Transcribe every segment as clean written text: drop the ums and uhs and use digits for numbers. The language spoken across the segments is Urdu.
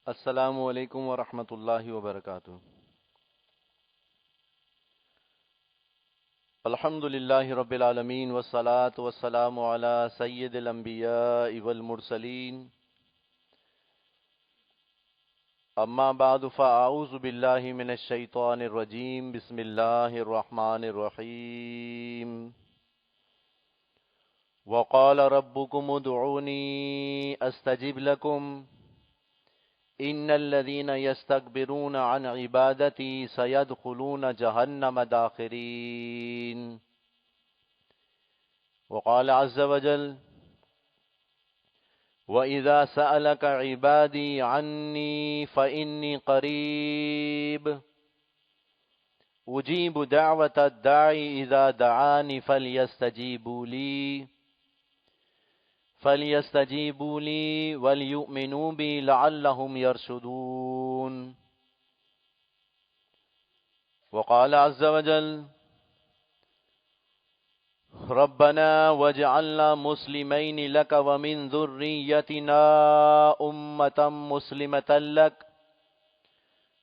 السلام علیکم ورحمۃ اللہ وبرکاتہ۔ الحمد للہ رب العالمین والصلاة والسلام علی سید الانبیاء والمرسلین، اما بعد فاعوذ باللہ من الشیطان الرجیم، بسم اللہ الرحمن الرحیم۔ وقال ربکم ادعونی استجب لکم ان الذين يستكبرون عن عبادتي سيدخلون جهنم داخرين۔ وقال عز وجل وإذا سألك عبادي عني فإني قريب أجيب دعوة الداعي إذا دعاني فَلْيَسْتَجِيبُوا لِي وَلْيُؤْمِنُوا بِي لَعَلَّهُمْ يَرْشُدُونَ۔ وقال عز وجل ربنا واجعلنا مسلمين لك ومن ذريتنا أمة مسلمة لك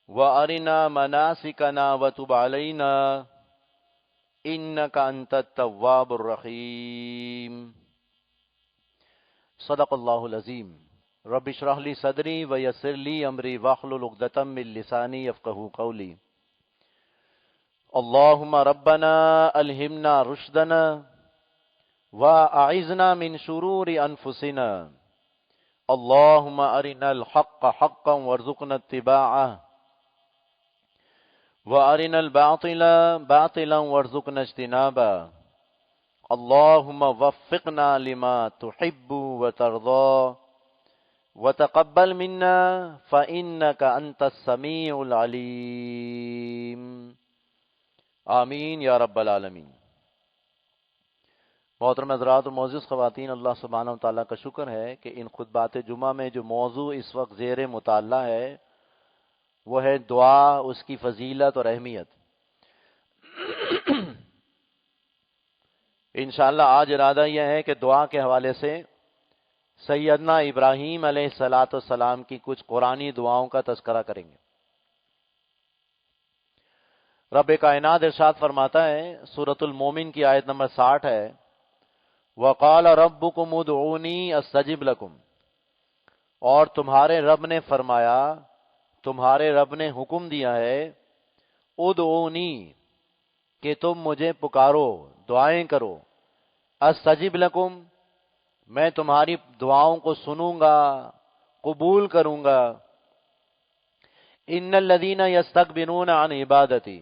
وأرنا مناسكنا وتب علينا إنك أنت التواب الرحيم۔ صدق اللہ العظیم۔ رب اشرح لی صدری ویسر لی امری واحلل عقدۃ من لسانی یفقہوا قولی۔ اللہم ربنا الہمنا رشدنا واعذنا من شرور انفسنا، اللہم ارنا الحق حقا وارزقنا اتباعہ وارنا الباطل باطلا وارزقنا اجتنابہ، اللہم وفقنا لما تحب وترضى وتقبل منا فإنك أنت السمیع العلیم، آمین یا رب العالمین۔ محترم حضرات اور معزز خواتین، اللہ سبحانہ و تعالیٰ کا شکر ہے کہ ان خطبات جمعہ میں جو موضوع اس وقت زیر مطالعہ ہے وہ ہے دعا، اس کی فضیلت اور اہمیت۔ انشاءاللہ آج ارادہ یہ ہے کہ دعا کے حوالے سے سیدنا ابراہیم علیہ السلام کی کچھ قرآنی دعاؤں کا تذکرہ کریں گے۔ رب کائنات ارشاد فرماتا ہے، سورۃ المومن کی آیت نمبر 60 ہے، وقال ربکم ادعونی استجب لکم، اور تمہارے رب نے فرمایا، تمہارے رب نے حکم دیا ہے، ادعونی کہ تم مجھے پکارو، دعائیں کرو، استجب لکم میں تمہاری دعاؤں کو سنوں گا، قبول کروں گا۔ ان الذین یستکبرون عن عبادتی،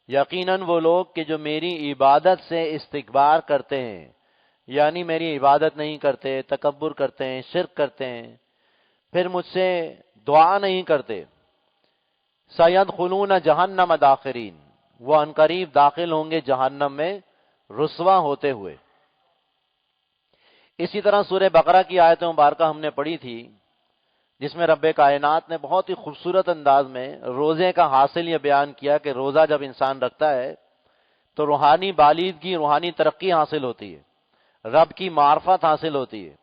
یقیناً وہ لوگ کہ جو میری عبادت سے استکبار کرتے ہیں، یعنی میری عبادت نہیں کرتے، تکبر کرتے ہیں، شرک کرتے ہیں، پھر مجھ سے دعا نہیں کرتے، سیدخلون جہنم داخرین، وہ عنقریب داخل ہوں گے جہنم میں رسوا ہوتے ہوئے۔ اسی طرح سورہ بقرہ کی آیت مبارکہ ہم نے پڑھی تھی، جس میں رب کائنات نے بہت ہی خوبصورت انداز میں روزے کا حاصل یہ بیان کیا کہ روزہ جب انسان رکھتا ہے تو روحانی بالیدگی، روحانی ترقی حاصل ہوتی ہے، رب کی معرفت حاصل ہوتی ہے۔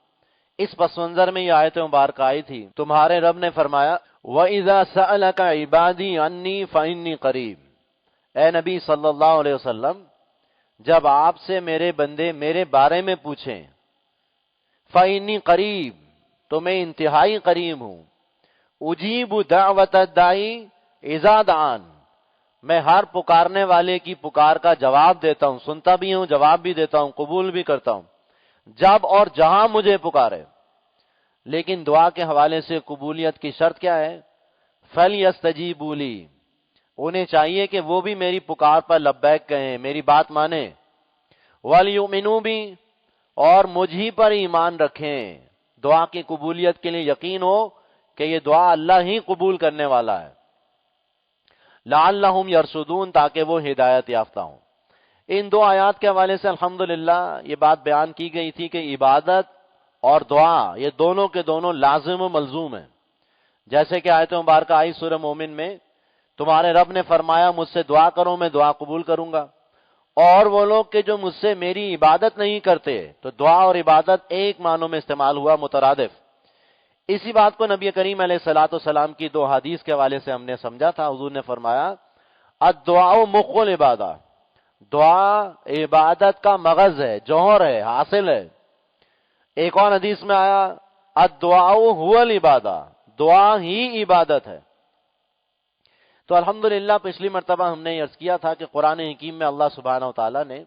اس پس منظر میں یہ آیت مبارکہ آئی تھی، تمہارے رب نے فرمایا وَإِذَا سَأَلَكَ عِبَادِي عَنِّي فَإِنِّي قَرِيب، اے نبی صلی اللہ علیہ وسلم جب آپ سے میرے بندے میرے بارے میں پوچھیں، فَإِنِّي قریب تو میں انتہائی قریب ہوں، اجیب دعوت الداعی اذا دعان میں ہر پکارنے والے کی پکار کا جواب دیتا ہوں، سنتا بھی ہوں، جواب بھی دیتا ہوں، قبول بھی کرتا ہوں جب اور جہاں مجھے پکارے۔ لیکن دعا کے حوالے سے قبولیت کی شرط کیا ہے؟ فَلْيَسْتَجِيبُوا لِي، انہیں چاہیے کہ وہ بھی میری پکار پر لبیک کہیں، میری بات مانیں، وَلْيُؤْمِنُوا بِي اور مجھ ہی پر ایمان رکھیں۔ دعا کی قبولیت کے لیے یقین ہو کہ یہ دعا اللہ ہی قبول کرنے والا ہے، لعلہم یرشدون تاکہ وہ ہدایت یافتہ ہوں۔ ان دو آیات کے حوالے سے الحمدللہ یہ بات بیان کی گئی تھی کہ عبادت اور دعا یہ دونوں کے دونوں لازم و ملزوم ہیں۔ جیسے کہ آیت مبارکہ آئی سورہ مومن میں، تمہارے رب نے فرمایا مجھ سے دعا کرو میں دعا قبول کروں گا، اور وہ لوگ کہ جو مجھ سے میری عبادت نہیں کرتے، تو دعا اور عبادت ایک معنوں میں استعمال ہوا، مترادف۔ اسی بات کو نبی کریم علیہ الصلوۃ والسلام کی دو حدیث کے حوالے سے ہم نے سمجھا تھا. حضور نے فرمایا الدعاء مخ العبادہ، دعا عبادت کا مغز ہے، جوہر ہے، حاصل ہے. ایک اور حدیث میں آیا الدعاء هو العبادہ، دعا ہی عبادت ہے. تو الحمدللہ پچھلی مرتبہ ہم نے عرض کیا تھا کہ قرآن حکیم میں اللہ سبحانہ و تعالیٰ نے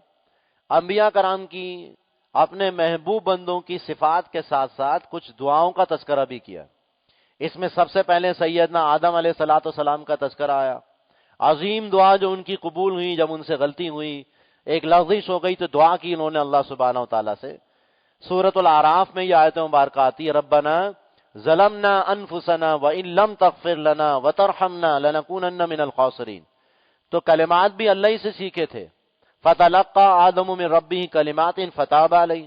انبیاء کرام کی، اپنے محبوب بندوں کی صفات کے ساتھ ساتھ کچھ دعاؤں کا تذکرہ بھی کیا. اس میں سب سے پہلے سیدنا آدم علیہ الصلوۃ والسلام کا تذکرہ آیا. عظیم دعا جو ان کی قبول ہوئی جب ان سے غلطی ہوئی، ایک لغزش ہو گئی تو دعا کی انہوں نے اللہ سبحانہ و تعالیٰ سے. سورۃ الاعراف میں یہ آیت مبارکہ آتی ہے ربنا ظلمنا انفسنا وان لم تغفر لنا وترحمنا لنکونن من الخاسرین. تو کلمات بھی اللہ ہی سے سیکھے تھے. فتلقى آدم من ربه کلمات فتاب علیہ.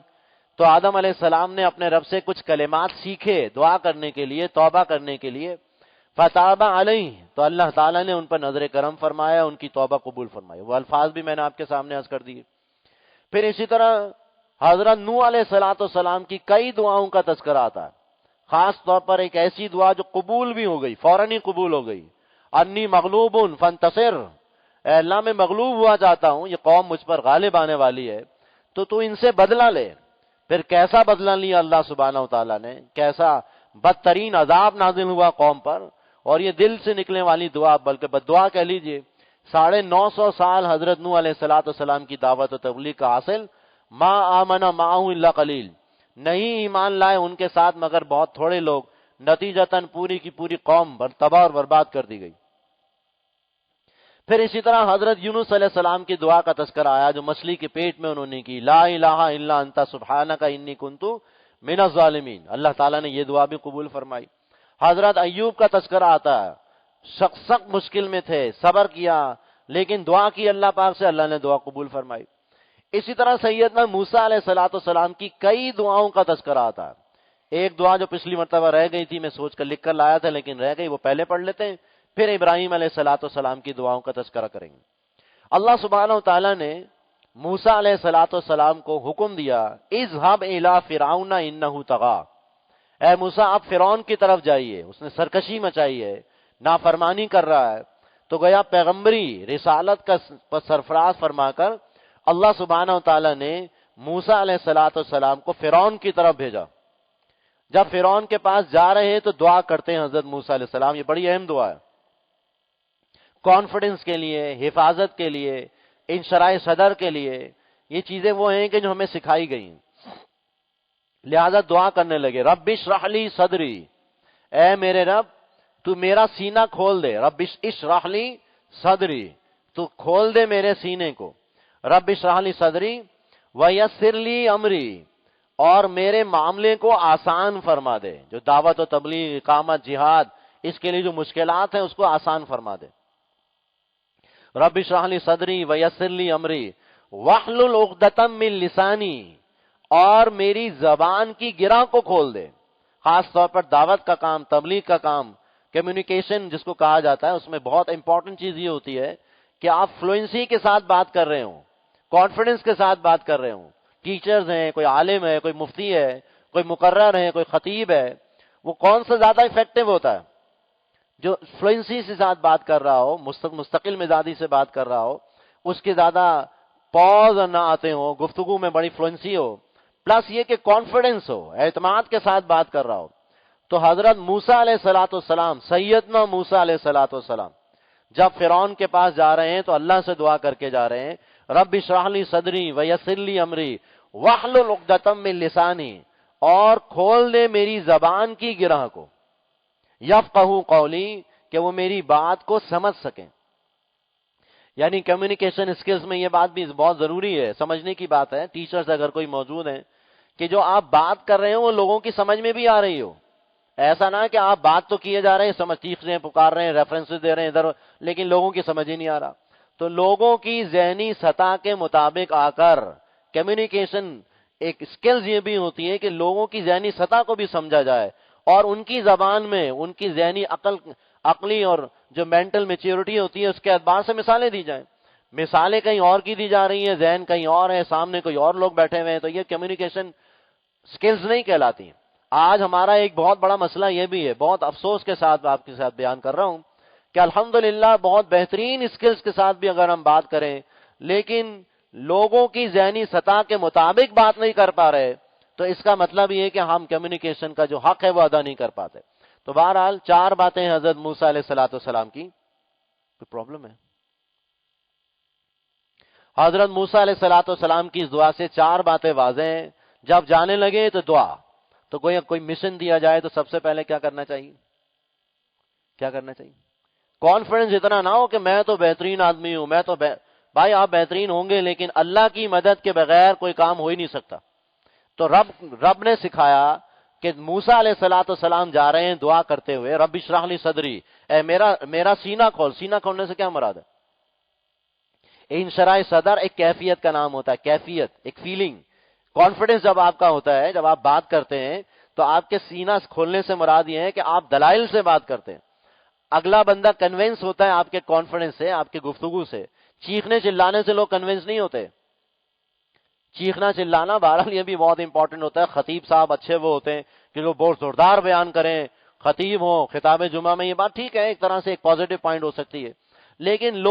تو آدم علیہ السلام نے اپنے رب سے کچھ کلمات سیکھے دعا کرنے کے لیے، توبہ کرنے کے لیے. فتاب علیہ، تو اللہ تعالیٰ نے ان پر نظر کرم فرمایا، ان کی توبہ قبول فرمائی. وہ الفاظ بھی میں نے آپ کے سامنے عرض کر دیے. پھر اسی طرح حضرت نوح علیہ الصلوۃ والسلام کی کئی دعاؤں کا تذکرہ آتا ہے. خاص طور پر ایک ایسی دعا جو قبول بھی ہو گئی، فوراً ہی قبول ہو گئی. انی مغلوب فانتصر، اے اللہ میں مغلوب ہوا چاہتا ہوں، یہ قوم مجھ پر غالب آنے والی ہے تو ان سے بدلہ لے. پھر کیسا بدلہ لیا اللہ سبحانہ و تعالیٰ نے، کیسا بدترین عذاب نازل ہوا قوم پر. اور یہ دل سے نکلنے والی دعا، بلکہ بد دعا کہہ لیجئے. 950 سال حضرت نوح علیہ الصلوۃ والسلام کی دعوت و تبلیغ کا حاصل، ما آمن معہ الا قلیل، نہیں ایمان لائے ان کے ساتھ مگر بہت تھوڑے لوگ. نتیجتاً پوری کی پوری قوم تباہ اور برباد کر دی گئی. پھر اسی طرح حضرت یونس علیہ السلام کی دعا کا تذکرہ آیا جو مچھلی کے پیٹ میں انہوں نے کی، لا الہ الا انت سبحانک انی کنت من الظالمین. اللہ تعالیٰ نے یہ دعا بھی قبول فرمائی. حضرت ایوب کا تذکرہ آتا ہے، سخت مشکل میں تھے، صبر کیا، لیکن دعا کی اللہ پاک سے، اللہ نے دعا قبول فرمائی. اسی طرح سیدنا موسیٰ علیہ الصلوۃ والسلام کی کئی دعاؤں کا تذکرہ آتا ہے. ایک دعا جو پچھلی مرتبہ رہ گئی تھی، میں سوچ کر لکھ کر لایا تھا لیکن رہ گئی، وہ پہلے پڑھ لیتے ہیں، پھر ابراہیم علیہ الصلوۃ والسلام کی دعاؤں کا تذکرہ کریں گے. اللہ سبحانہ و تعالیٰ نے موسیٰ علیہ الصلوۃ والسلام کو حکم دیا اذهب الی فرعون انہ طغی، اے موسیٰ آپ فرعون کی طرف جائیے، اس نے سرکشی مچائی ہے، نافرمانی کر رہا ہے. تو گیا پیغمبری رسالت کا سرفراز فرما کر اللہ سبحانہ و تعالیٰ نے موسیٰ علیہ الصلوۃ والسلام کو فرعون کی طرف بھیجا. جب فرعون کے پاس جا رہے ہیں تو دعا کرتے ہیں حضرت موسیٰ علیہ السلام. یہ بڑی اہم دعا ہے، کانفیڈنس کے لیے، حفاظت کے لیے، انشراح صدر کے لیے. یہ چیزیں وہ ہیں کہ جو ہمیں سکھائی گئی ہیں. لہذا دعا کرنے لگے رب اشرح لی صدری، اے میرے رب تو میرا سینہ کھول دے. رب اشرح لی صدری، تو کھول دے میرے سینے کو. رب اشرح لی صدری ویسر لی امری، اور میرے معاملے کو آسان فرما دے. جو دعوت و تبلیغ، اقامت، جہاد، اس کے لیے جو مشکلات ہیں اس کو آسان فرما دے. رب اشرح لی صدری ویسر لی امری واحلل عقدۃ من لسانی، اور میری زبان کی گرہ کو کھول دے. خاص طور پر دعوت کا کام، تبلیغ کا کام، کمیونیکیشن جس کو کہا جاتا ہے، اس میں بہت امپورٹنٹ چیز یہ ہوتی ہے کہ آپ فلوئنسی کے ساتھ بات کر رہے ہوں، کانفیڈنس کے ساتھ بات کر رہے ہوں. ٹیچرز ہیں، کوئی عالم ہے، کوئی مفتی ہے، کوئی مقرر ہے، کوئی خطیب ہے، وہ کون سا زیادہ افیکٹو ہوتا ہے؟ جو فلوئنسی سے ساتھ بات کر رہا ہو، مستقل مزاجی سے بات کر رہا ہو، اس کے زیادہ پاز نہ آتے ہو، گفتگو میں بڑی فلوئنسی ہو، پلس یہ کہ کانفیڈنس ہو، اعتماد کے ساتھ بات کر رہا ہو. تو حضرت موسیٰ علیہ الصلوۃ والسلام، سیدنا موسیٰ علیہ الصلوۃ والسلام جب فرعون کے پاس جا رہے ہیں تو اللہ سے دعا کر کے جا رہے ہیں رب اشرح لی صدری ویسر لی امری واحلل عقدۃ من لسانی، اور کھول دے میری زبان کی گرہ کو، یفقہوا قولی، کہ وہ میری بات کو سمجھ سکیں. یعنی کمیونیکیشن اسکلز میں یہ بات بھی بہت ضروری ہے، سمجھنے کی بات ہے. ٹیچرز اگر کوئی موجود ہیں کہ جو آپ بات کر رہے ہو وہ لوگوں کی سمجھ میں بھی آ رہی ہو. ایسا نہ کہ آپ بات تو کیے جا رہے ہیں، سمجھ چیخ رہے ہیں، پکار رہے ہیں، ریفرنسز دے رہے ہیں ادھر، لیکن لوگوں کی سمجھ ہی نہیں آ رہا. تو لوگوں کی ذہنی سطح کے مطابق آ کر کمیونیکیشن ایک اسکلز یہ بھی ہوتی ہے کہ لوگوں کی ذہنی سطح کو بھی سمجھا جائے اور ان کی زبان میں ان کی ذہنی عقلی اور جو مینٹل میچیورٹی ہوتی ہے اس کے اعتبار سے مثالیں دی جائیں. مثالیں کہیں اور کی دی جا رہی ہیں، ذہن کہیں اور ہے، سامنے کوئی اور لوگ بیٹھے ہوئے ہیں، تو یہ کمیونیکیشن سکلز نہیں کہلاتی ہیں. آج ہمارا ایک بہت بڑا مسئلہ یہ بھی ہے، بہت افسوس کے ساتھ آپ کے ساتھ بیان کر رہا ہوں کہ الحمدللہ بہت بہترین اسکلز کے ساتھ بھی اگر ہم بات کریں لیکن لوگوں کی ذہنی سطح کے مطابق بات نہیں کر پا رہے، تو اس کا مطلب یہ ہے کہ ہم کمیونیکیشن کا جو حق ہے وہ ادا نہیں کر پاتے۔ تو بہرحال 4 باتیں حضرت موسیٰ علیہ السلام کی، کوئی پرابلم ہے؟ حضرت موسیٰ علیہ السلام کی اس دعا سے 4 باتیں واضح ہیں۔ جب جانے لگے تو دعا، تو کوئی مشن دیا جائے تو سب سے پہلے کیا کرنا چاہیے؟ کیا کرنا چاہیے؟ کانفیڈنس اتنا نہ ہو کہ میں تو بہترین آدمی ہوں، میں تو بھائی آپ بہترین ہوں گے لیکن اللہ کی مدد کے بغیر کوئی کام ہو ہی نہیں سکتا۔ تو رب نے سکھایا کہ موسیٰ علیہ السلام جا رہے ہیں دعا کرتے ہوئے، رب اشرح لی صدری، اے میرا سینہ کھول۔ سینہ کھولنے سے کیا مراد ہے؟ انشراح صدر ایک کیفیت کا نام ہوتا ہے، کیفیت، ایک فیلنگ، کانفیڈنس جب آپ کا ہوتا ہے، جب آپ بات کرتے ہیں تو آپ کے سینہ کھولنے سے مراد یہ ہے کہ آپ دلائل سے بات کرتے ہیں، اگلا بندہ کنونس ہوتا ہے آپ کے کانفیڈنس سے، آپ کے گفتگو سے۔ چیخنے چلانے سے لوگ کنونس نہیں ہوتے۔ چیخنا چلانا بہرحال یہ بھی بہت امپورٹنٹ ہوتا ہے، خطیب صاحب اچھے وہ ہوتے ہیں کہ وہ بہت زوردار بیان کریں، خطیب ہو خطاب جمعہ میں، یہ بات ٹھیک ہے، ایک طرح سے ایک پازیٹو پوائنٹ ہو سکتی ہے، لیکن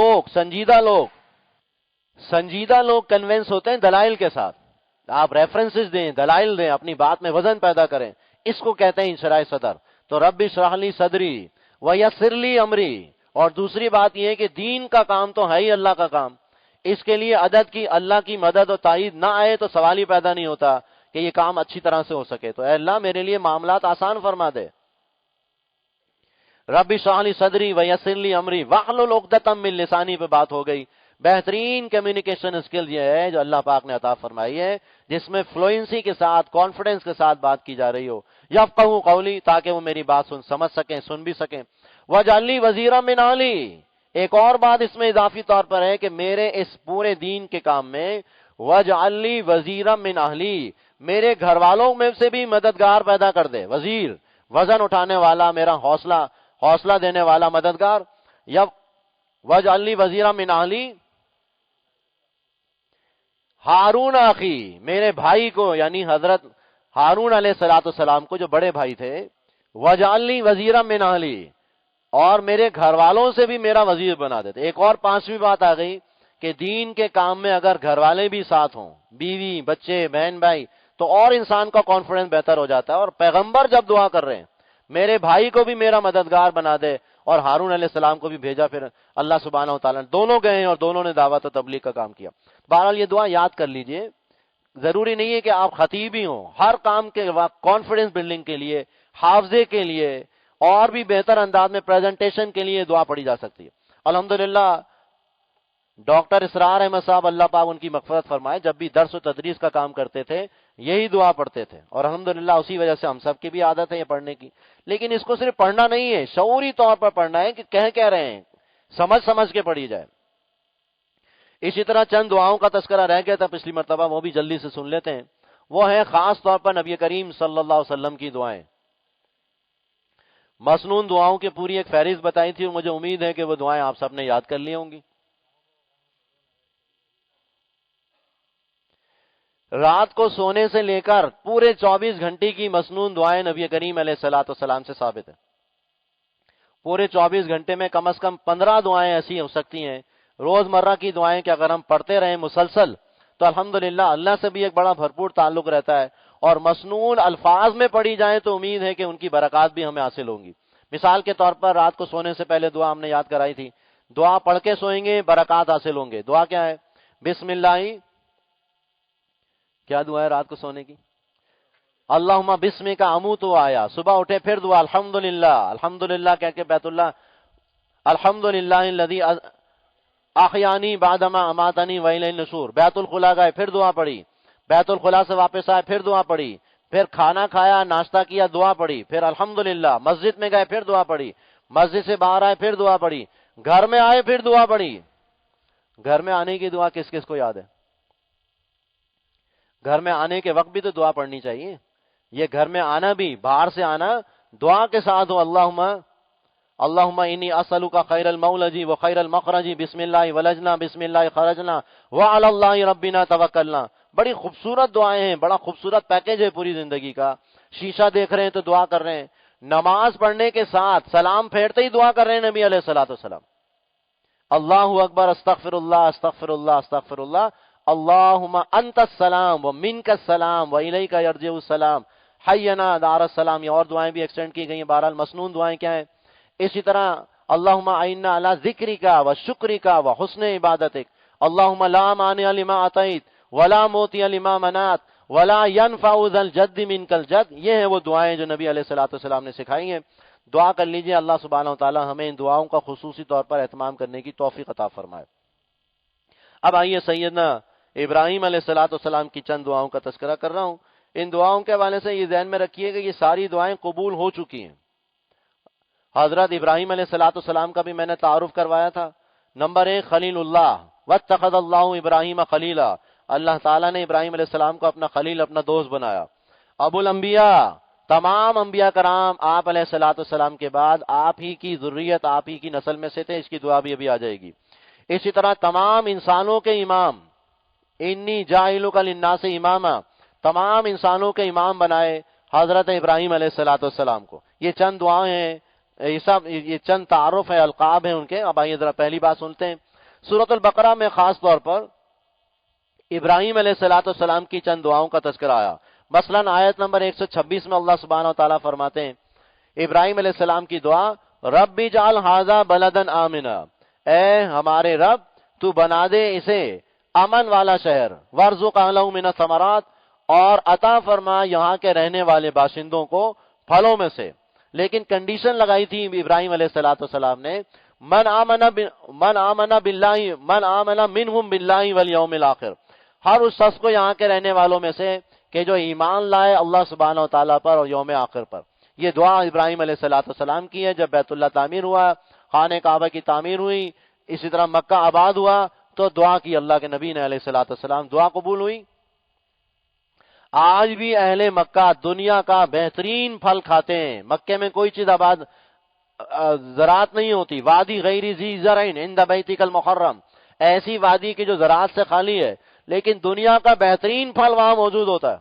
سنجیدہ لوگ کنونس ہوتے ہیں دلائل کے ساتھ۔ آپ ریفرنسز دیں، دلائل دیں، اپنی بات میں وزن پیدا کریں، اس کو کہتے ہیں انشراح صدر۔ تو رب اشرح لی صدری ویسر لی امری، اور دوسری بات یہ ہے کہ دین کا کام تو ہے ہی اللہ کا کام، اس کے لیے اللہ کی مدد و تائید نہ آئے تو سوال ہی پیدا نہیں ہوتا کہ یہ کام اچھی طرح سے ہو سکے۔ تو اے اللہ میرے لیے معاملات آسان فرما دے۔ رب اشرح لی صدری ویسر لی امری واحلل عقدۃ من لسانی پہ بات ہو گئی۔ بہترین کمیونیکیشن اسکل یہ ہے جو اللہ پاک نے عطا فرمائی ہے، جس میں فلوئنسی کے ساتھ، کانفیڈنس کے ساتھ بات کی جا رہی ہو۔ یفقہوا قولی، تاکہ وہ میری بات سمجھ سکیں، سن بھی سکیں۔ واجعل لی وزیرا من اہلی، ایک اور بات اس میں اضافی طور پر ہے کہ میرے اس پورے دین کے کام میں واجعل لی وزیرا من اہلی، میرے گھر والوں میں سے بھی مددگار پیدا کر دے۔ وزیر، وزن اٹھانے والا، میرا حوصلہ دینے والا مددگار۔ یا واجعل لی وزیرا من اہلی ہارون اخی، میرے بھائی کو، یعنی حضرت ہارون علیہ السلام کو جو بڑے بھائی تھے، واجعل لی وزیرا من اہلی، اور میرے گھر والوں سے بھی میرا وزیر بنا دیتے۔ ایک اور 5ویں بات آ گئی کہ دین کے کام میں اگر گھر والے بھی ساتھ ہوں، بیوی، بچے، بہن بھائی، تو اور انسان کا کانفیڈنس بہتر ہو جاتا ہے۔ اور پیغمبر جب دعا کر رہے ہیں میرے بھائی کو بھی میرا مددگار بنا دے، اور ہارون علیہ السلام کو بھی بھیجا، پھر اللہ سبحانہ و تعالیٰ نے، دونوں گئے اور دونوں نے دعوت و تبلیغ کا کام کیا۔ بہرحال یہ دعا یاد کر لیجئے، ضروری نہیں ہے کہ آپ خطیب ہی ہوں، ہر کام کے وقت کانفیڈنس بلڈنگ کے لیے، حافظے کے لیے، اور بھی بہتر انداز میں پریزنٹیشن کے لیے دعا پڑھی جا سکتی ہے۔ الحمدللہ ڈاکٹر اسرار احمد صاحب اللہ پاک ان کی مغفرت فرمائے، جب بھی درس و تدریس کا کام کرتے تھے یہی دعا پڑھتے تھے، اور الحمدللہ اسی وجہ سے ہم سب کی بھی عادت ہے یہ پڑھنے کی۔ لیکن اس کو صرف پڑھنا نہیں ہے، شعوری طور پر پڑھنا ہے کہ کہہ رہے ہیں، سمجھ کے پڑھی جائے۔ اسی طرح چند دعاؤں کا تذکرہ رہ گیا تھا پچھلی مرتبہ، وہ بھی جلدی سے سن لیتے ہیں۔ وہ ہے خاص طور پر نبی کریم صلی اللہ علیہ وسلم کی دعائیں۔ مسنون دعاؤں کی پوری ایک فہرست بتائی تھی، اور مجھے امید ہے کہ وہ دعائیں آپ سب نے یاد کر لی ہوں گی۔ رات کو سونے سے لے کر پورے 24 گھنٹے کی مسنون دعائیں نبی کریم علیہ السلام سے ثابت ہے۔ پورے 24 گھنٹے میں کم از کم 15 دعائیں ایسی ہو سکتی ہیں، روزمرہ کی دعائیں کہ اگر ہم پڑھتے رہیں مسلسل تو الحمدللہ اللہ سے بھی ایک بڑا بھرپور تعلق رہتا ہے، اور مسنون الفاظ میں پڑھی جائیں تو امید ہے کہ ان کی برکات بھی ہمیں حاصل ہوں گی۔ مثال کے طور پر رات کو سونے سے پہلے دعا ہم نے یاد کرائی تھی، دعا پڑھ کے سوئیں گے برکات حاصل ہوں گے۔ دعا کیا ہے؟ بسم اللہ، کیا دعا ہے رات کو سونے کی؟ اللہم بسمک اموت و احیا۔ صبح اٹھے پھر دعا الحمدللہ کہہ کے بیت اللہ، الحمدللہ الذی احیانی بعدما اماتنی والیہ النشور۔ بیت الخلا گئے پھر دعا پڑھی، بیت الخلا سے واپس آئے پھر دعا پڑھی، پھر کھانا کھایا، ناشتہ کیا، دعا پڑھی، پھر الحمدللہ مسجد میں گئے پھر دعا پڑھی، مسجد سے باہر آئے پھر دعا پڑھی، گھر میں آئے پھر دعا پڑھی۔ گھر میں آنے کی دعا کس کس کو یاد ہے؟ گھر میں آنے کے وقت بھی تو دعا پڑھنی چاہیے۔ یہ گھر میں آنا بھی، باہر سے آنا دعا کے ساتھ ہو، اللہم انی اسألک خیر المولج و خیر المخرج، بسم اللہ ولجنا بسم اللہ خرجنا وعلی اللہ ربنا توکلنا۔ بڑی خوبصورت دعائیں ہیں، بڑا خوبصورت پیکیج ہے پوری زندگی کا۔ شیشہ دیکھ رہے ہیں تو دعا کر رہے ہیں، نماز پڑھنے کے ساتھ سلام پھیرتے ہی دعا کر رہے ہیں نبی علیہ الصلوۃ والسلام، اللہ اکبر، استغفر اللہ استغفر اللہ استغفر اللہ، اللہم انت السلام و منک السلام و الیک یرجع السلام، حینا دار السلام، یہ اور دعائیں بھی ایکسٹینڈ کی گئی ہیں، بہرحال مسنون دعائیں کیا ہیں. اسی طرح اللہم اعنا علی ذکرک و شکرک و حسن عبادتک، اللہم لا مانع لما اعطیت ولا معطی لما منعت ولا ينفع ذا الجد منک الجد. یہ ہیں وہ دعائیں جو نبی علیہ الصلوۃ والسلام نے سکھائی ہیں. دعا کر لیجئے، اللہ سبحانہ وتعالی ہمیں ان دعاؤں کا خصوصی طور پر اہتمام کرنے کی توفیق عطا فرمائے. اب آئیے سیدنا ابراہیم علیہ الصلوۃ والسلام کی چند دعاؤں کا تذکرہ کر رہا ہوں. ان دعاؤں کے حوالے سے یہ ذہن میں رکھیے کہ یہ ساری دعائیں قبول ہو چکی ہیں. حضرت ابراہیم علیہ الصلوۃ والسلام کا بھی میں نے تعارف کروایا تھا. نمبر 1 خلیل اللہ، واتخذ اللہ ابراہیم خلیلا، اللہ تعالیٰ نے ابراہیم علیہ السلام کو اپنا خلیل، اپنا دوست بنایا. ابو الانبیاء، تمام انبیاء کرام آپ علیہ الصلوۃ والسلام کے بعد آپ ہی کی ذریت، آپ ہی کی نسل میں سے تھے، اس کی دعا بھی ابھی آ جائے گی. اسی طرح تمام انسانوں کے امام، انی جاعلک للناس اماما، تمام انسانوں کے امام بنائے حضرت ابراہیم علیہ الصلوۃ والسلام کو. یہ چند دعائیں ہیں، یہ چند تعارف ہے، القاب ہیں ان کے. اب آئیے ذرا پہلی بات سنتے ہیں. سورۃ البقرہ میں خاص طور پر ابراہیم علیہ الصلوۃ والسلام کی چند دعاؤں کا تذکرہ آیا. مثلا آیت نمبر 126 میں اللہ سبحانہ وتعالی فرماتے ہیں ابراہیم علیہ السلام کی دعا، رب اجعل ھذا بلدا آمنا، اے ہمارے رب تو بنا دے اسے امن والا شہر، وارزق اہلہ من الثمرات، اور عطا فرما یہاں کے رہنے والے باشندوں کو پھلوں میں سے. لیکن کنڈیشن لگائی تھی ابراہیم علیہ الصلوۃ والسلام نے، من آمن باللہ، من آمن منہم باللہ والیوم الآخر، ہر اس شخص کو یہاں کے رہنے والوں میں سے کہ جو ایمان لائے اللہ سبحانہ و تعالیٰ پر اور یوم آخر پر. یہ دعا ابراہیم علیہ الصلوۃ والسلام کی ہے. جب بیت اللہ تعمیر ہوا، خانہ کعبہ کی تعمیر ہوئی، اسی طرح مکہ آباد ہوا، تو دعا کی اللہ کے نبی نے علیہ الصلوۃ والسلام، دعا قبول ہوئی. آج بھی اہل مکہ دنیا کا بہترین پھل کھاتے ہیں. مکے میں کوئی چیز آباد زراعت نہیں ہوتی، وادی غیر ذی زرع عند بیتک المحرم، ایسی وادی کی جو زراعت سے خالی ہے، لیکن دنیا کا بہترین پھل وہاں موجود ہوتا ہے.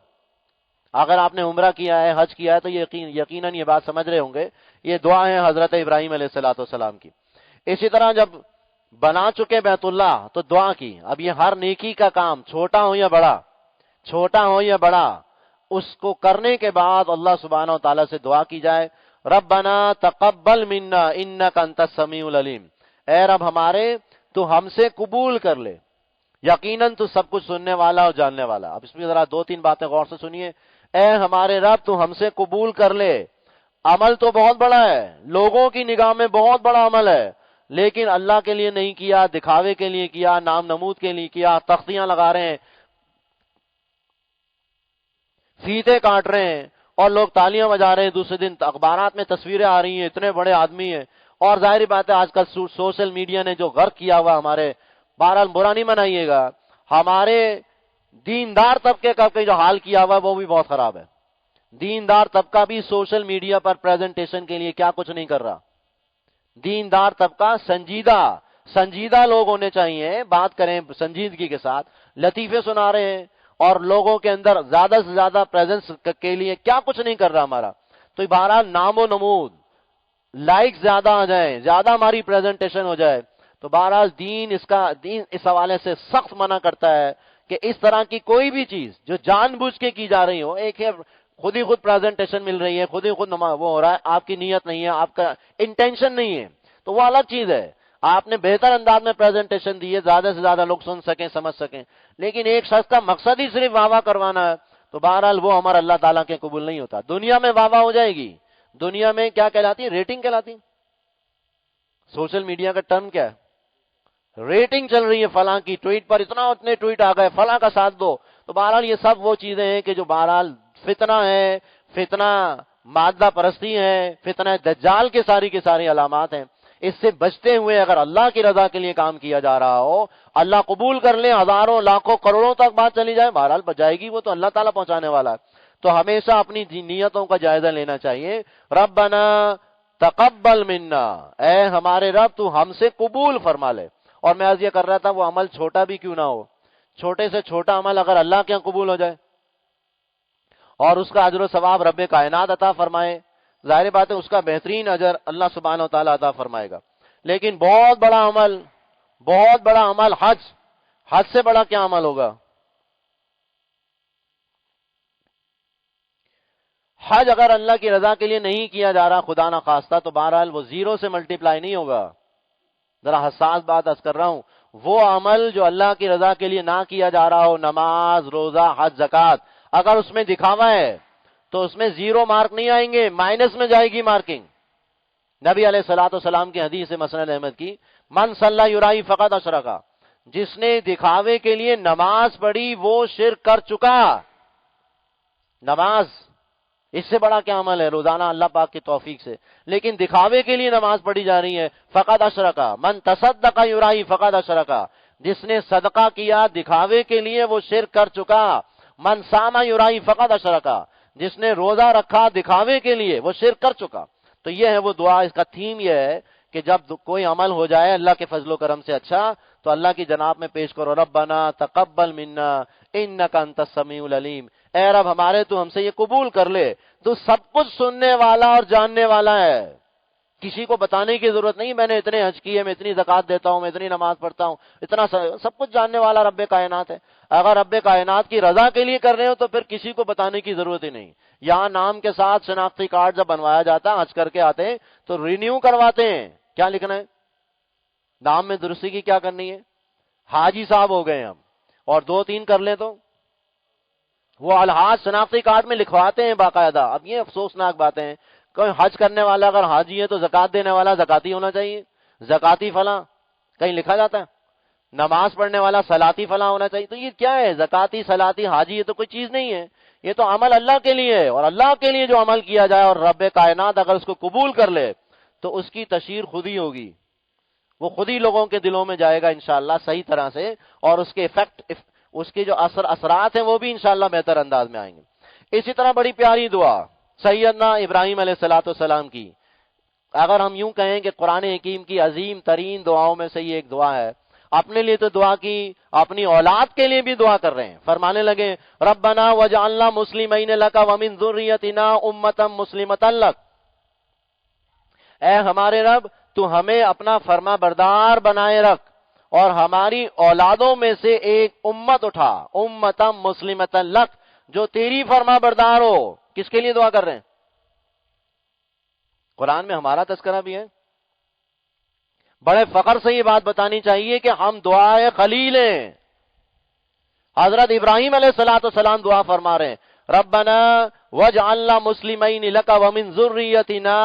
اگر آپ نے عمرہ کیا ہے، حج کیا ہے، تو یقیناً یہ بات سمجھ رہے ہوں گے. یہ دعا ہے حضرت ابراہیم علیہ الصلوۃ والسلام کی. اسی طرح جب بنا چکے بیت اللہ تو دعا کی. اب یہ ہر نیکی کا کام، چھوٹا ہو یا بڑا، چھوٹا ہو یا بڑا، اس کو کرنے کے بعد اللہ سبحانہ و تعالیٰ سے دعا کی جائے، ربنا تقبل منا انک انت السمیع العلیم، اے رب ہمارے تو ہم سے قبول کر لے، یقیناً تو سب کچھ سننے والا اور جاننے والا. اب اس میں ذرا 2-3 باتیں غور سے سنیے. اے ہمارے رب تو ہم سے قبول کر لے. عمل تو بہت بڑا ہے، لوگوں کی نگاہ میں بہت بڑا عمل ہے، لیکن اللہ کے لیے نہیں کیا، دکھاوے کے لیے کیا، نام نمود کے لیے کیا. تختیاں لگا رہے ہیں، فیتے کاٹ رہے ہیں اور لوگ تالیاں بجا رہے ہیں. دوسرے دن اخبارات میں تصویریں آ رہی ہیں، اتنے بڑے آدمی ہیں. اور ظاہری بات ہے آج کل سوشل میڈیا نے جو غرق کیا ہوا ہمارے، بہرحال برا نہیں منائیے گا، ہمارے دیندار طبقے کا جو حال کیا ہوا وہ بھی بہت خراب ہے. دیندار طبقہ بھی سوشل میڈیا پر پریزنٹیشن کے لیے کیا کچھ نہیں کر رہا. دیندار طبقہ سنجیدہ لوگ ہونے چاہیے، بات کریں سنجیدگی کے ساتھ. لطیفے سنا رہے ہیں اور لوگوں کے اندر زیادہ سے زیادہ پریزنس کے لیے کیا کچھ نہیں کر رہا ہمارا. تو بہرحال نام و نمود، لائک زیادہ آ جائیں، زیادہ ہماری پریزنٹیشن ہو جائے، تو بہرحال دین اس حوالے سے سخت منع کرتا ہے کہ اس طرح کی کوئی بھی چیز جو جان بوجھ کے کی جا رہی ہو. ایک ہے خود ہی خود پریزنٹیشن مل رہی ہے، خود ہی خود وہ ہو رہا ہے، آپ کی نیت نہیں ہے، آپ کا انٹینشن نہیں ہے، تو وہ الگ چیز ہے. آپ نے بہتر انداز میں پریزنٹیشن دی ہے، زیادہ سے زیادہ لوگ سن سکیں، سمجھ سکیں، لیکن ایک شخص کا مقصد ہی صرف واہ واہ کروانا ہے، تو بہرحال وہ ہمارا اللہ تعالیٰ کے قبول نہیں ہوتا. دنیا میں واہ واہ ہو جائے گی، دنیا میں کیا کہلاتی ہے؟ ریٹنگ کہلاتی. سوشل میڈیا کا ٹرم کیا ہے؟ ریٹنگ چل رہی ہے. فلاں کی ٹویٹ پر اتنے ٹویٹ آ گئے، فلاں کا ساتھ دو. تو بہرحال یہ سب وہ چیزیں ہیں کہ جو بہرحال فتنہ ہے، فتنہ مادہ پرستی ہے، فتنہ دجال کے ساری علامات ہیں. اس سے بچتے ہوئے اگر اللہ کی رضا کے لیے کام کیا جا رہا ہو، اللہ قبول کر لے، ہزاروں لاکھوں کروڑوں تک بات چلی جائے، بہرحال بچائے گی، وہ تو اللہ تعالیٰ پہنچانے والا ہے. تو ہمیشہ اپنی نیتوں کا جائزہ لینا چاہیے. ربنا تقبل منا، اے ہمارے رب تو ہم سے قبول فرما لے. اور میں عرض یہ کر رہا تھا وہ عمل چھوٹا بھی کیوں نہ ہو، چھوٹے سے چھوٹا عمل اگر اللہ کے یہاں قبول ہو جائے، اور اس کا اجر و ثواب رب کائنات عطا فرمائے، ظاہر بات ہے اس کا بہترین اجر اللہ سبحانہ و تعالیٰ عطا فرمائے گا۔ لیکن بہت بڑا عمل حج سے بڑا کیا عمل ہوگا؟ حج اگر اللہ کی رضا کے لیے نہیں کیا جا رہا خدا نہ خواستہ تو بہرحال وہ زیرو سے ملٹیپلائی نہیں ہوگا۔ ذرا حساس بات عرض کر رہا ہوں، وہ عمل جو اللہ کی رضا کے لیے نہ کیا جا رہا ہو، نماز، روزہ، حج، زکوٰۃ، اگر اس میں دکھاوا ہے تو اس میں زیرو مارک نہیں آئیں گے، مائنس میں جائے گی مارکنگ۔ نبی علیہ الصلوۃ والسلام کی حدیث ہے مسند احمد کی، من صلی یرائی فقط اشرکا، جس نے دکھاوے کے لیے نماز پڑھی وہ شرک کر چکا۔ نماز اس سے بڑا کیا عمل ہے روزانہ اللہ پاک کی توفیق سے، لیکن دکھاوے کے لیے نماز پڑھی جا رہی ہے، فقط اشرکا، من تصدق یرائی فقط اشرکا، جس نے صدقہ کیا دکھاوے کے لیے وہ شرک کر چکا۔ من صام یرائی فقط اشرکا، جس نے روزہ رکھا دکھاوے کے لیے وہ شرک کر چکا۔ تو یہ ہے وہ دعا، اس کا تھیم یہ ہے کہ جب کوئی عمل ہو جائے اللہ کے فضل و کرم سے اچھا تو اللہ کی جناب میں پیش کرو، ربنا تقبل منا انک انت السمیع العلیم، اے رب ہمارے تو ہم سے یہ قبول کر لے، تو سب کچھ سننے والا اور جاننے والا ہے، کسی کو بتانے کی ضرورت نہیں میں نے اتنے حج کیے، میں اتنی زکوٰۃ دیتا ہوں، میں اتنی نماز پڑھتا ہوں، اتنا سب کچھ جاننے والا رب کائنات ہے۔ اگر رب کائنات کی رضا کے لیے کر رہے ہو تو پھر کسی کو بتانے کی ضرورت ہی نہیں۔ یہاں نام کے ساتھ شناختی کارڈ جب بنوایا جاتا ہے، حج کر کے آتے ہیں تو رینیو کرواتے ہیں، کیا لکھنا ہے؟ نام میں درستی کی کیا کرنی ہے؟ حاجی صاحب ہو گئے ہم، اور 2-3 کر لیں تو وہ الحاج شناختی کارڈ میں لکھواتے ہیں باقاعدہ۔ اب یہ افسوسناک باتیں ہیں، کوئی حج کرنے والا اگر حاجی ہے تو زکوٰۃ دینے والا زکاتی ہونا چاہیے، زکاتی فلاں کہیں لکھا جاتا ہے؟ نماز پڑھنے والا صلاتی فلاں ہونا چاہیے۔ تو یہ کیا ہے؟ زکاتی، صلاتی، حاجی، یہ تو کوئی چیز نہیں ہے، یہ تو عمل اللہ کے لیے ہے، اور اللہ کے لیے جو عمل کیا جائے اور رب کائنات اگر اس کو قبول کر لے تو اس کی تشہیر خود ہی ہوگی، وہ خود ہی لوگوں کے دلوں میں جائے گا انشاءاللہ صحیح طرح سے، اور اس کے ایفیکٹ، اس کے جو اثرات ہیں وہ بھی انشاءاللہ بہتر انداز میں آئیں گے۔ اسی طرح بڑی پیاری دعا سیدنا ابراہیم علیہ السلام کی، اگر ہم یوں کہیں کہ قرآن حکیم کی عظیم ترین دعاؤں میں سے یہ ایک دعا ہے، اپنے لیے تو دعا کی، اپنی اولاد کے لیے بھی دعا کر رہے ہیں، فرمانے لگے ربنا وجعلنا مسلمین لک ومن ذریتنا امۃ مسلمۃ لک، اے ہمارے رب تو ہمیں اپنا فرما بردار بنائے رکھ اور ہماری اولادوں میں سے ایک امت اٹھا، امۃ مسلمۃ لک، جو تیری فرما بردار ہو۔ کس کے لیے دعا کر رہے ہیں؟ قرآن میں ہمارا تذکرہ بھی ہے، بڑے فخر سے یہ بات بتانی چاہیے کہ ہم دعائے خلیل ہیں۔ حضرت ابراہیم علیہ السلام دعا فرما رہے ہیں ربنا وجعلنا مسلمین لک ومن ذریتنا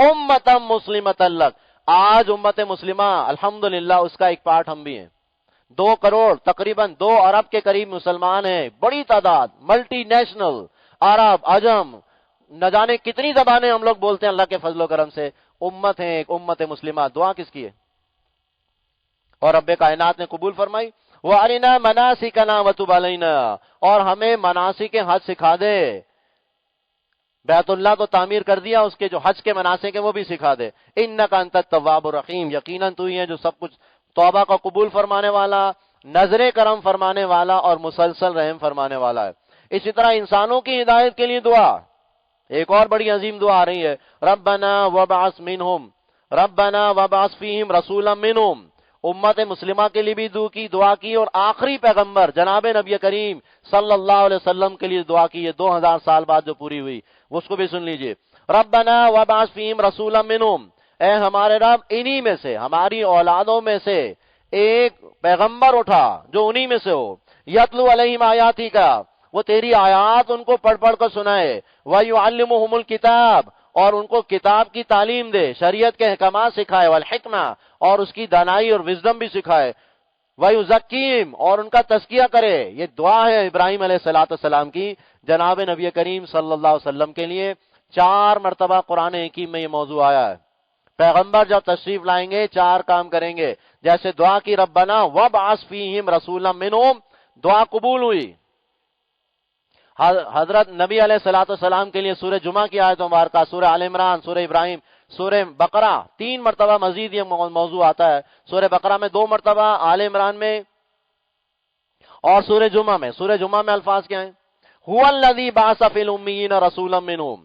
امۃ مسلمۃ لک۔ آج امت مسلمہ الحمدللہ اس کا ایک پارٹ ہم بھی ہیں، 2 کروڑ تقریباً 2 ارب کے قریب مسلمان ہیں، بڑی تعداد، ملٹی نیشنل، عرب، عجم، نہ جانے کتنی زبانیں ہم لوگ بولتے ہیں اللہ کے فضل و کرم سے، امت ہے ایک امت مسلمہ۔ دعا کس کی ہے؟ اور رب کائنات نے قبول فرمائی، وَأَرِنَا مَنَاسِكَنَا وَتُبْ عَلَيْنَا، اور ہمیں مناسک حج سکھا دے، بیت اللہ کو تعمیر کر دیا، اس کے جو حج کے مناسک ہیں وہ بھی سکھا دے، اِنَّكَ أَنْتَ التَّوَّابُ الرَّحِيمُ، یقیناً تو ہی ہے جو سب کچھ توبہ کا قبول فرمانے والا، نظر کرم فرمانے والا اور مسلسل رحم فرمانے والا ہے۔ اسی طرح انسانوں کی ہدایت کے لیے دعا، ایک اور بڑی عظیم دعا آ رہی ہے ربنا وابعث منہم، ربنا وابعث فیہم رسولا منہم، امت مسلمہ کے لیے بھی دعا کی اور آخری پیغمبر جناب نبی کریم صلی اللہ علیہ وسلم کے لیے دعا کی ہے، 2000 سال بعد جو پوری ہوئی، اس کو بھی سن لیجئے، ربنا وابعث فیہم رسولا منہم، اے ہمارے رب انہی میں سے، ہماری اولادوں میں سے ایک پیغمبر اٹھا جو انہی میں سے ہو، یتلو علیہم آیاتی کا، وہ تیری آیات ان کو پڑھ پڑھ کر سنائے، وَيُعَلِّمُهُمُ الْكِتَابَ، اور ان کو کتاب کی تعلیم دے، شریعت کے احکامات سکھائے، والحکمہ، اور اس کی دانائی اور وزڈم بھی سکھائے، وَيُزَكِّيهِمْ، اور ان کا تزکیہ کرے۔ یہ دعا ہے ابراہیم علیہ السلام کی جناب نبی کریم صلی اللہ علیہ وسلم کے لیے۔ 4 مرتبہ قرآن حکیم میں یہ موضوع آیا ہے، پیغمبر جب تشریف لائیں گے 4 کام کریں گے، جیسے دعا کی ربنا وابعث فیہم رسولا منہم، دعا قبول ہوئی۔ حضرت نبی علیہ السلام کے لیے سورہ جمعہ کی آیت مبارکہ، سورہ آل عمران، سورہ ابراہیم، سورہ بقرہ، 3 مرتبہ مزید یہ موضوع آتا ہے، سورہ بقرہ میں 2 مرتبہ، آل عمران میں اور سورہ جمعہ میں۔ سورہ جمعہ میں الفاظ کیا ہیں؟ هو الذی بعث فی الامیین رسولا منہم،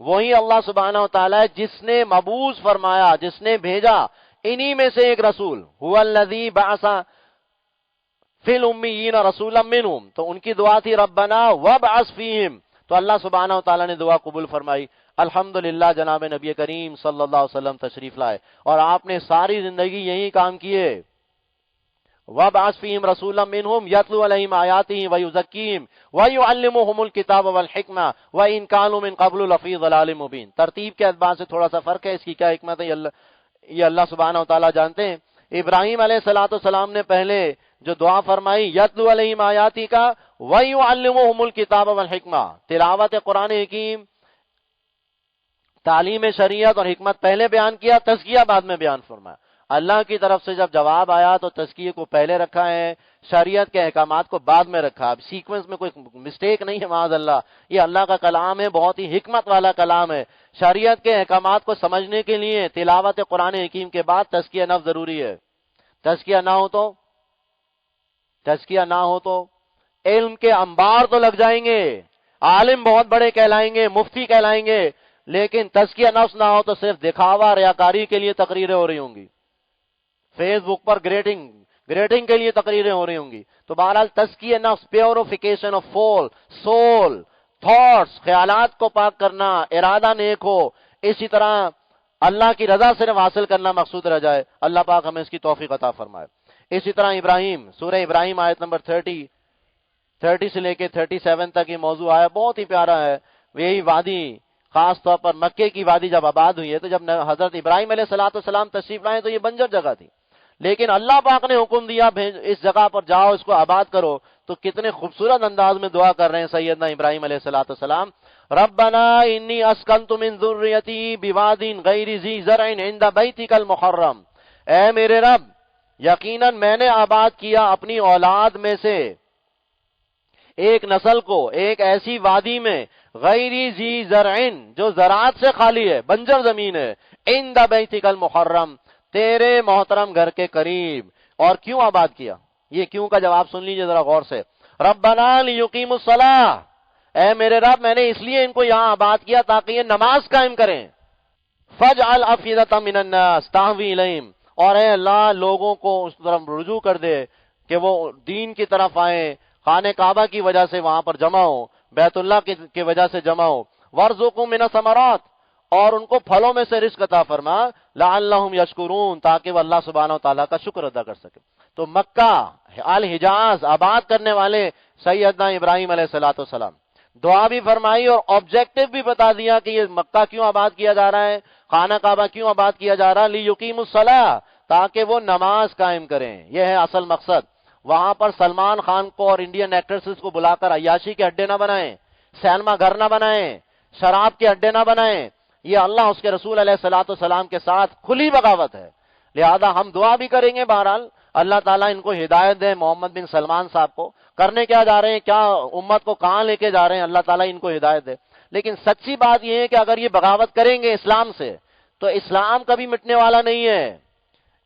وہی اللہ سبحانہ و تعالی ہے جس نے مبعوث فرمایا، جس نے بھیجا انہی میں سے ایک رسول، هو الذی بعث فی الامیین رسولا منہم، تو ان کی دعا تھی ربنا وابعث فیہم، تو اللہ سبحانہ و تعالی نے دعا قبول فرمائی۔ الحمدللہ جناب نبی کریم صلی اللہ علیہ وسلم تشریف لائے اور آپ نے ساری زندگی یہی کام کیے۔ وَابْعَثْ فِيهِمْ رَسُولًا مِّنْهُمْ يَتْلُو عَلَيْهِمْ آيَاتِهِ وَيُزَكِّيهِمْ وَيُعَلِّمُهُمُ الْكِتَابَ وَالْحِكْمَةَ وَإِنْ كَانُوا مِنْ قَبْلُ لَفِي ضَلَالٍ مُّبِينٍ۔ ترتیب کے اعتبار سے تھوڑا سا فرق ہے، اس کی کیا حکمت ہے یہ اللہ سبحانہ و تعالیٰ جانتے ہیں۔ ابراہیم علیہ السلام نے پہلے جو دعا فرمائی یتلو علیہم آیاتی کا وَيُعَلِّمُهُمُ الْكِتَابَ وَالْحِكْمَةَ، تلاوت قرآن حکیم، تعلیم شریعت اور حکمت پہلے بیان کیا، تزکیہ بعد میں بیان فرمایا۔ اللہ کی طرف سے جب جواب آیا تو تزکیے کو پہلے رکھا ہے، شریعت کے احکامات کو بعد میں رکھا۔ اب سیکوینس میں کوئی مسٹیک نہیں ہے معاذ اللہ، یہ اللہ کا کلام ہے، بہت ہی حکمت والا کلام ہے۔ شریعت کے احکامات کو سمجھنے کے لیے تلاوت قرآن حکیم کے بعد تزکیہ نفس ضروری ہے۔ تزکیہ نہ ہو تو علم کے انبار تو لگ جائیں گے، عالم بہت بڑے کہلائیں گے، مفتی کہلائیں گے، لیکن تزکیہ نفس نہ ہو تو صرف دکھاوا ریاکاری کے لیے تقریریں ہو رہی ہوں گی، فیس بک پر گریٹنگ کے لیے تقریریں ہو رہی ہوں گی۔ تو بہرحال تزکیہ نفس، پیوریفیکیشن آف سول، تھاٹس، خیالات کو پاک کرنا، ارادہ نیک ہو، اسی طرح اللہ کی رضا صرف حاصل کرنا مقصود رہ جائے۔ اللہ پاک ہمیں اس کی توفیق عطا فرمائے۔ اسی طرح ابراہیم، سورہ ابراہیم آیت نمبر 30 سے لے کے 37 تک یہ موضوع آیا، بہت ہی پیارا ہے۔ یہی وادی، خاص طور پر مکے کی وادی جب آباد ہوئی ہے، تو جب حضرت ابراہیم علیہ السلام تشریف لائے تو یہ بنجر جگہ تھی، لیکن اللہ پاک نے حکم دیا اس جگہ پر جاؤ، اس کو آباد کرو، تو کتنے خوبصورت انداز میں دعا کر رہے ہیں سیدنا ابراہیم علیہ السلام، ربنا انی اسکنت من ذریتی بواد غیر ذی زرع عند بیتک المحرم، اے میرے رب یقیناً میں نے آباد کیا اپنی اولاد میں سے ایک نسل کو ایک ایسی وادی میں، غیر ذی زرع، جو زراعت سے خالی ہے، بنجر زمین ہے، عند بیتک المحرم، تیرے محترم گھر کے قریب۔ اور کیوں آباد کیا؟ یہ کیوں کا جواب سن لیجئے ذرا غور سے۔ ربنا لیقیموا الصلاۃ، اے میرے رب میں نے اس لیے ان کو یہاں آباد کیا تاکہ یہ نماز قائم کریں۔ فاجعل افئدۃ من الناس تہوی الیہم، اور اے اللہ لوگوں کو اس طرف رجوع کر دے کہ وہ دین کی طرف آئیں، خانہ کعبہ کی وجہ سے وہاں پر جمع ہو، بیت اللہ کی وجہ سے جمع ہو، وارزقہم من الثمرات، اور ان کو پھلوں میں سے رزق عطا فرما، لعلہم یشکرون، تاکہ وہ اللہ سبحانہ و تعالیٰ کا شکر ادا کر سکے۔ تو مکہ الحجاز آباد کرنے والے سیدنا ابراہیم علیہ السلام، دعا بھی فرمائی اور آبجیکٹو بھی بتا دیا کہ یہ مکہ کیوں آباد کیا جا رہا ہے، خانہ کعبہ کیوں آباد کیا جا رہا ہے، لیقیموا الصلاۃ، تاکہ وہ نماز قائم کریں، یہ ہے اصل مقصد۔ وہاں پر سلمان خان کو اور انڈین ایکٹریسز کو بلا کر عیاشی کے اڈے نہ بنائیں، سینما گھر نہ بنائیں، شراب کے اڈے نہ بنائیں، یہ اللہ اس کے رسول علیہ السلام کے ساتھ کھلی بغاوت ہے۔ لہذا ہم دعا بھی کریں گے، بہرحال اللہ تعالیٰ ان کو ہدایت دے، محمد بن سلمان صاحب کو، کرنے کیا جا رہے ہیں، کیا امت کو کہاں لے کے جا رہے ہیں، اللہ تعالیٰ ان کو ہدایت دے۔ لیکن سچی بات یہ ہے کہ اگر یہ بغاوت کریں گے اسلام سے تو اسلام کبھی مٹنے والا نہیں ہے،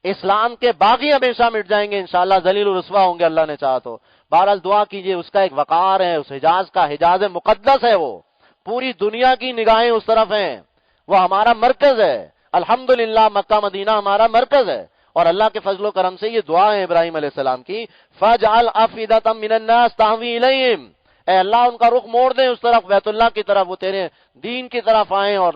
اسلام کے باغی ہمیشہ مٹ جائیں گے انشاءاللہ، ذلیل و رسوا ہوں گے اللہ نے چاہا تو۔ بہرحال دعا کیجئے، اس کا ایک وقار ہے، اس حجاز کا، حجاز مقدس ہے، وہ پوری دنیا کی نگاہیں اس طرف ہیں، وہ ہمارا مرکز ہے، الحمدللہ مکہ مدینہ ہمارا مرکز ہے، اور اللہ کے فضل و کرم سے یہ دعا ہے ابراہیم علیہ السلام کی، فَاجْعَلْ أَفْئِدَةً مِّنَ النَّاسِ تَهْوِي إِلَيْهِمْ، اے اللہ ان کا رخ موڑ دیں اس طرف، بیت اللہ کی طرف، وہ تیرے دین کی طرف آئیں اور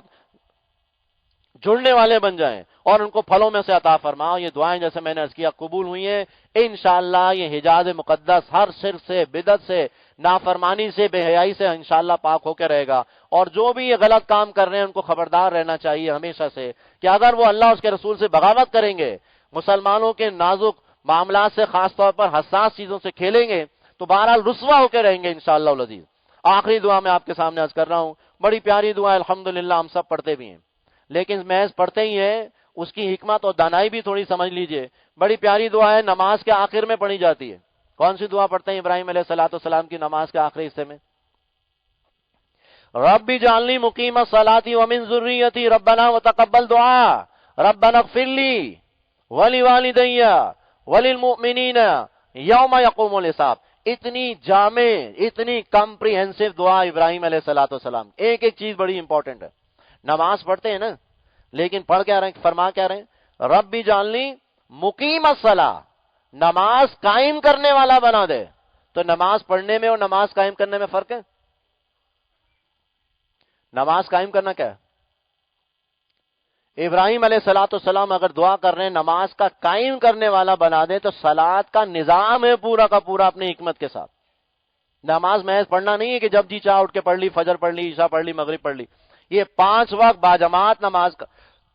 جڑنے والے بن جائیں، اور ان کو پھلوں میں سے عطا فرما۔ یہ دعائیں جیسے میں نے عرض کیا قبول ہوئی ہیں انشاءاللہ۔ یہ حجاز مقدس ہر شرک سے، بدعت سے، نافرمانی سے، بے حیائی سے انشاءاللہ پاک ہو کے رہے گا، اور جو بھی یہ غلط کام کر رہے ہیں ان کو خبردار رہنا چاہیے ہمیشہ سے کہ اگر وہ اللہ اس کے رسول سے بغاوت کریں گے، مسلمانوں کے نازک معاملات سے، خاص طور پر حساس چیزوں سے کھیلیں گے، تو بہرحال رسوا ہو کے رہیں گے انشاءاللہ العزیز۔ آخری دعا میں آپ کے سامنے عرض کر رہا ہوں، بڑی پیاری دعا ہے، الحمدللہ ہم سب پڑھتے بھی ہیں، لیکن محض پڑھتے ہی ہیں، اس کی حکمت اور دانائی بھی تھوڑی سمجھ لیجئے۔ بڑی پیاری دعا ہے، نماز کے آخر میں پڑھی جاتی ہے۔ کون سی دعا پڑھتے ہیں ابراہیم علیہ السلام کی نماز کے آخری حصے میں؟ رب اجعلنی مقیم الصلاۃ ومن ذریتی ربنا وتقبل دعا ربنا اغفر لی ولوالدی وللمؤمنین یوم یقوم الحساب۔ اتنی جامع اتنی کمپریہنسو دعا ابراہیم علیہ الصلوۃ والسلام. ایک ایک چیز بڑی امپورٹنٹ ہے. نماز پڑھتے ہیں نا, لیکن پڑھ کیا رہے ہیں, فرما کیا رہے ہیں, رب اجعلنی مقیم الصلاۃ, نماز قائم کرنے والا بنا دے. تو نماز پڑھنے میں اور نماز قائم کرنے میں فرق ہے. نماز قائم کرنا کیا ہے؟ ابراہیم علیہ الصلوۃ والسلام اگر دعا کر رہے ہیں نماز کا قائم کرنے والا بنا دے, تو صلات کا نظام ہے پورا کا پورا اپنی حکمت کے ساتھ. نماز محض پڑھنا نہیں ہے کہ جب جی چاہ اٹھ کے پڑھ لی, فجر پڑھ لی, عشاء پڑھ لی, مغرب پڑھ لی. یہ 5 وقت باجماعت نماز کا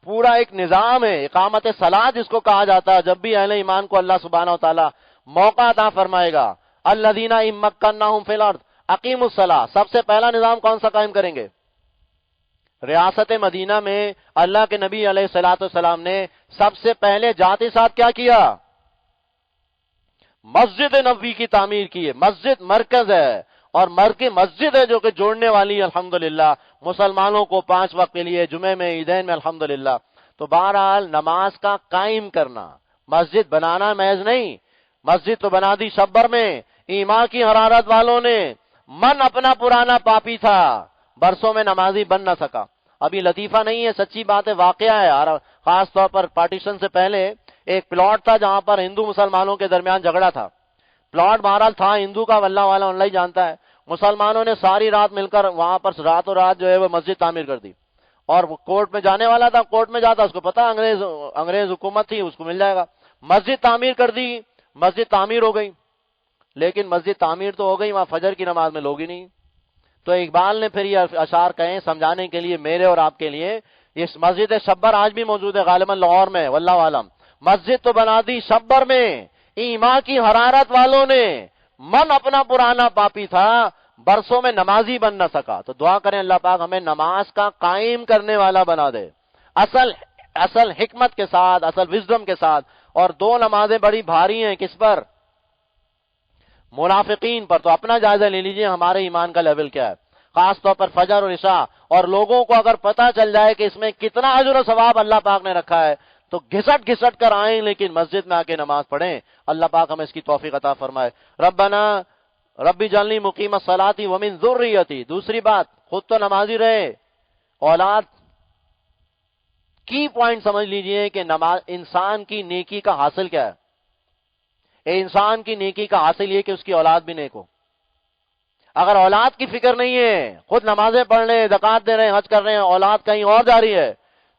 پورا ایک نظام ہے. اقامت صلاۃ جس کو کہا جاتا ہے. جب بھی اہل ایمان کو اللہ سبحانہ و تعالی موقع عطا فرمائے گا, الذین ان مکناہم فی الارض اقیموا الصلاۃ, سب سے پہلا نظام کون سا قائم کریں گے؟ ریاست مدینہ میں اللہ کے نبی علیہ الصلوۃ والسلام نے سب سے پہلے جاتے ساتھ کیا کیا؟ مسجد نبوی کی تعمیر کی ہے. مسجد مرکز ہے, اور مسجد ہے جو کہ جوڑنے والی الحمدللہ مسلمانوں کو 5 وقت کے لیے, جمعے میں, عیدین میں الحمدللہ. تو بہرحال نماز کا قائم کرنا, مسجد بنانا محض نہیں. مسجد تو بنا دی شب بھر میں, ایمان کی حرارت والوں نے. من اپنا پرانا پاپی تھا, برسوں میں نمازی بن نہ سکا. ابھی لطیفہ نہیں ہے, سچی بات ہے, واقعہ ہے. خاص طور پر پارٹیشن سے پہلے ایک پلاٹ تھا جہاں پر ہندو مسلمانوں کے درمیان جھگڑا تھا. پلاٹ بہرحال تھا ہندو کا, واللہ والا اللہ ہی جانتا ہے. مسلمانوں نے ساری رات مل کر وہاں پر راتوں رات جو ہے وہ مسجد تعمیر کر دی, اور کورٹ میں جانے والا تھا, کورٹ میں جاتا, اس کو پتا انگریز حکومت تھی, اس کو مل جائے گا. مسجد تعمیر کر دی, مسجد تعمیر ہو گئی, لیکن مسجد تعمیر تو ہو گئی, وہاں فجر کی نماز میں لوگ ہی نہیں. تو اقبال نے پھر یہ اشعار کہیں سمجھانے کے لیے میرے اور آپ کے لیے. یہ مسجد شبر آج بھی موجود ہے غالباً لاہور میں, واللہ عالم. مسجد تو بنا دی شبر میں, ایمان کی حرارت والوں نے. من اپنا پرانا پاپی تھا, برسوں میں نمازی بن نہ سکا. تو دعا کریں اللہ پاک ہمیں نماز کا قائم کرنے والا بنا دے, اصل حکمت کے ساتھ, اصل وزڈم کے ساتھ. اور 2 نمازیں بڑی بھاری ہیں, کس پر؟ منافقین پر. تو اپنا جائزہ لے لیجئے ہمارے ایمان کا لیول کیا ہے, خاص طور پر فجر اور عشاء. اور لوگوں کو اگر پتہ چل جائے کہ اس میں کتنا اجر و ثواب اللہ پاک نے رکھا ہے, تو گھسٹ کر آئیں, لیکن مسجد میں آ کے نماز پڑھیں. اللہ پاک ہمیں اس کی توفیق عطا فرمائے. ربی اجعلنی مقیم الصلاۃ ومن ذریتی. دوسری بات, خود تو نمازی رہے, اولاد کی پوائنٹ سمجھ لیجئے کہ نماز انسان کی نیکی کا حاصل کیا ہے. انسان کی نیکی کا حاصل یہ کہ اس کی اولاد بھی نیک ہو. اگر اولاد کی فکر نہیں ہے, خود نمازیں پڑھ رہے ہیں, زکات دے رہے ہیں, حج کر رہے ہیں, اولاد کہیں اور جا رہی ہے,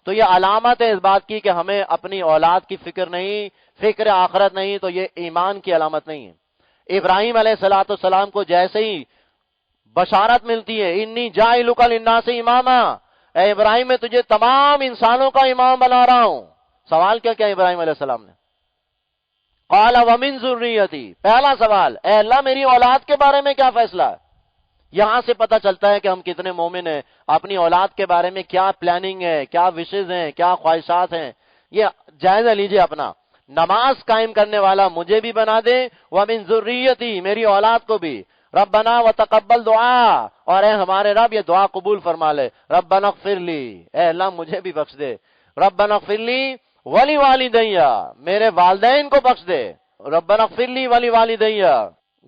تو یہ علامت ہے اس بات کی کہ ہمیں اپنی اولاد کی فکر نہیں, فکر آخرت نہیں. تو یہ ایمان کی علامت نہیں ہے. ابراہیم علیہ الصلوۃ والسلام کو جیسے ہی بشارت ملتی ہے, انی جاعلک للناس اماما, اے ابراہیم میں تجھے تمام انسانوں کا امام بنا رہا ہوں. سوال کیا کیا ابراہیم علیہ السلام نے؟ قال ومن ذریتی, پہلا سوال, اے اللہ میری اولاد کے بارے میں کیا فیصلہ ہے؟ یہاں سے پتہ چلتا ہے کہ ہم کتنے مومن ہیں. اپنی اولاد کے بارے میں کیا پلاننگ ہے, کیا وشز ہیں, کیا خواہشات ہیں, یہ جائزہ لیجئے اپنا. نماز قائم کرنے والا مجھے بھی بنا دے, ومن ذریتی, میری اولاد کو بھی. ربنا وتقبل دعا, اور اے ہمارے رب یہ دعا قبول فرما لے. ربنا اغفر لی, اے اللہ مجھے بھی بخش دے. ربنا اغفر لی ولی والدیّ, میرے والدین کو بخش دے. ربنا اغفر لی ولی والدیّ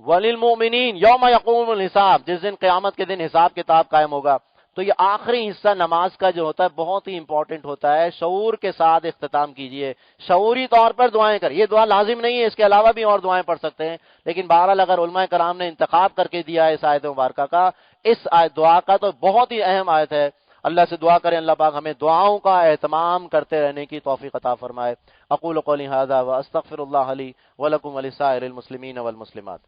وللمؤمنین یوم یقوم الحساب, جس دن قیامت کے دن حساب کتاب قائم ہوگا. تو یہ آخری حصہ نماز کا جو ہوتا ہے بہت ہی امپورٹنٹ ہوتا ہے. شعور کے ساتھ اختتام کیجئے, شعوری طور پر دعائیں کر. یہ دعا لازم نہیں ہے, اس کے علاوہ بھی اور دعائیں پڑھ سکتے ہیں, لیکن بہرحال اگر علماء کرام نے انتخاب کر کے دیا ہے اس آیت مبارکہ کا, اس دعا کا, تو بہت ہی اہم آیت ہے. اللہ سے دعا کریں اللہ پاک ہمیں دعاؤں کا اہتمام کرتے رہنے کی توفیق عطا فرمائے. اقول قولی ھذا واستغفر اللہ لی ولکم ولسائر المسلمین والمسلمات.